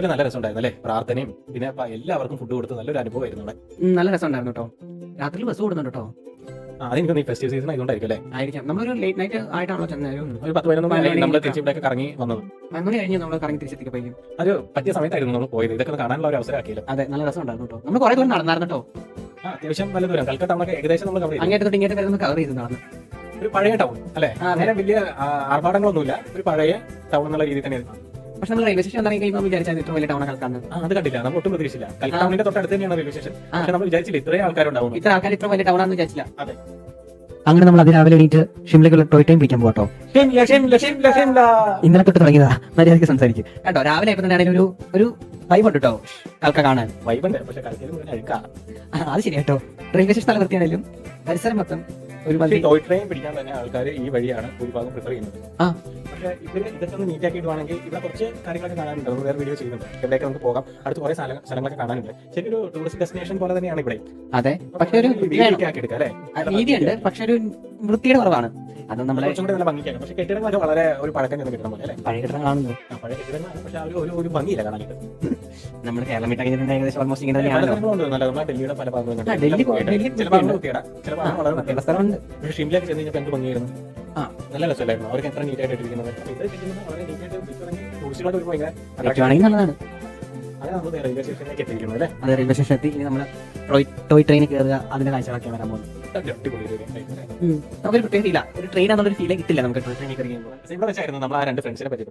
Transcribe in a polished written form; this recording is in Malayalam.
ആക്ച്വലി നല്ല രസമുണ്ടായിരുന്നു അല്ലേ? പ്രാർത്ഥനയും പിന്നെ എല്ലാവർക്കും ഫുഡ് കൊടുത്ത് നല്ലൊരു അനുഭവമായിരുന്നു അവിടെ. നല്ല രസമുണ്ടായിരുന്നു കേട്ടോ. രാത്രി ബസ് ഓടുന്നുണ്ട് കേട്ടോ. അതെനിക്ക് ഈ ഫെസ്റ്റിവൽ സീസൺ ആയതുകൊണ്ടായിരിക്കും അല്ലേ? ആയിരിക്കാം. നമ്മളൊരു ലേറ്റ് നൈറ്റ് ആയിട്ടാണല്ലോ ചെന്നത്. ഒരു 10-11 മണി നമ്മൾ തിരിച്ച് ഇവിടെയൊക്കെ കറങ്ങി വന്നത്. 11 കഴിഞ്ഞ് നമ്മൾ കറങ്ങി തിരിച്ചെത്തിക്കപ്പോഴേക്കും ഒരു പറ്റിയ സമയത്തായിരുന്നു നമ്മൾ പോയത്. ഇതൊക്കെ കാണാനുള്ള ഒരു അവസരമാക്കിയില്ല. അതെ, നല്ല രസമുണ്ടായിരുന്നു കേട്ടോ. നമ്മൾ കുറെ ദൂരം നടന്നായിരുന്നു കേട്ടോ. അത്യാവശ്യം നല്ല ദൂരം. കൽക്കട്ട ടൗണൊക്കെ ഏകദേശം നമ്മൾ കവർ ചെയ്തു. അങ്ങേറ്റ തൊട്ട് ഇങ്ങേറ്റം വരെ നമ്മൾ കവർ ചെയ്ത് നടന്നു. ഒരു പഴയ ടൗൺ അല്ലേ? അങ്ങനെ വലിയ ആർഭാടങ്ങളൊന്നുമില്ല. ഒരു പഴയ ടൗൺ എന്നുള്ള രീതിയിൽ തന്നെയായിരുന്നു. പക്ഷെ നമ്മൾ റെയിൽവേ സ്റ്റേഷൻ ഇറങ്ങി കഴിയുമ്പോൾ വിചാരിച്ചാൽ ഇത്ര വലിയ ടൗൺ കൽക്കാന്ന്. അത് കണ്ടില്ല, നമ്മൾ ഒട്ടും പ്രതീക്ഷിച്ചില്ല. കൽക്കട്ട ടൗണിന്റെ തൊട്ടടുത്ത് തന്നെയാണ് റെയിൽവേ സ്റ്റേഷൻ. പക്ഷെ നമ്മൾ വിചാരിച്ചില്ല ഇത്രയും ആൾക്കാരുണ്ടാവും. ഇത്ര ആൾക്കാർ ഇത്ര വലിയ ടൗൺ ആണെന്ന് വിചാരിച്ചില്ല. അതെ. അങ്ങനെ നമ്മൾ അതിരാവിലെ എണീറ്റ് ഷിംലയ്ക്കുള്ള ടോയ് ടൈം പിടിക്കാൻ പോകട്ടോ. ഇന്നലെ തൊട്ട് തുടങ്ങിയതാ. മര്യാദയ്ക്ക് സംസാരിക്കും കേട്ടോ. രാവിലെ ഇപ്പൊ തന്നെ ഒരു വൈബ് ഉണ്ട് കേട്ടോ കൽക്ക കാണാൻ. വൈബുണ്ട്, പക്ഷെ കളിക്കലും അഴുക്കാം. അത് ശരി കേട്ടോ. റെയിൽവേ സ്റ്റേഷൻ സ്ഥലം വൃത്തിയാണെങ്കിലും പരിസരം മൊത്തം ഒരു ടോയ് ട്രെയിൻ പിടിക്കാൻ തന്നെ ആൾക്കാർ ഈ വഴിയാണ് ഭൂരിഭാഗം പ്രിഫർ ചെയ്യുന്നത്. പക്ഷേ ഇതൊക്കെ ഒന്ന് നീറ്റ് ആക്കിയിടുവാണെങ്കിൽ ഇവിടെ കുറച്ച് കാര്യങ്ങളൊക്കെ കാണാനുണ്ട്. നമ്മൾ വേറെ വീഡിയോ ചെയ്യുന്നുണ്ട്. എവിടെയൊക്കെ നമുക്ക് പോകാം. അടുത്ത് കുറെ സ്ഥലങ്ങളൊക്കെ കാണാനുണ്ട്. ശരിയൊരു ടൂറിസ്റ്റ് ഡെസ്റ്റിനേഷൻ പോലെ തന്നെയാണ് ഇവിടെ. അതെ, പക്ഷെ ഒരു ആക്കി എടുക്കാം അല്ലേ? രീതിയുണ്ട്, പക്ഷെ ഒരു വൃത്തിയുടെ കുറവാണ്. അത് നമ്മളെ കുറച്ചും കൂടി നല്ല ഭംഗിക്കാണ്. പക്ഷെ കെട്ടിടങ്ങളൊക്കെ വളരെ ഒരു പഴക്കം ചെന്ന് കിട്ടണം പോലെ അല്ലേ? പഴയ കെട്ടിടം കാണുന്നു. പഴയ കെട്ടിടങ്ങളാണ്, പക്ഷെ ഒരു ഭംഗിയില്ല കാണാനായിട്ട്. നമ്മൾ കേരളം വിട്ട് കഴിഞ്ഞിട്ടുണ്ട് ഏകദേശം ഓൾമോസ്റ്റ് ഇങ്ങനെ തന്നെയാണല്ലോ. ഡൽഹിയുടെ പല ഭാഗങ്ങളുണ്ട്. ഡൽഹി ചില ഭാഗങ്ങൾ വൃത്തിയാണ്, ചില ഭാഗങ്ങൾ വളരെ നല്ല സ്ഥലമുണ്ട്. പക്ഷേ ഷിംലയൊക്കെ ചെന്ന് കഴിഞ്ഞപ്പോൾ എന്ത് ഭംഗിയായിരുന്നു. നല്ല രസമല്ലായിരുന്നു. അവർക്ക് എത്ര നീറ്റ് ആയിട്ട് ഇട്ടിരിക്കുന്നത്. ഇത് ചെയ്യുന്നത് വളരെ നീറ്റ് ആയിട്ട് ടൂറിസ്റ്റുകളൊക്കെ ഒരു ഭയങ്കര പറ്റുവാണെങ്കിൽ നല്ലതാണ്. അങ്ങനെ നമ്മൾ റെയിൽവേ സ്റ്റേഷനിലേക്ക് എത്തിയിരിക്കുന്നത് അല്ലേ? അത് റെയിൽവേ സ്റ്റേഷൻ എത്തി. ഇനി നമ്മൾ ടോയ് ട്രെയിനിൽ കയറുക, അതിന്റെ കാഴ്ചകളൊക്കെ വരാൻ പോകുന്നു. നമുക്കൊരു പ്രത്യേകത ഇല്ല. ഒരു ട്രെയിൻ ആണെന്നൊരു ഫീലേ കിട്ടില്ല നമുക്ക് ടോയ് ട്രെയിനിൽ കയറി കഴിയുമ്പോൾ. ഇവിടെ വെച്ചായിരുന്നു നമ്മൾ ആ രണ്ട് ഫ്രണ്ട്സിനെ പറ്റി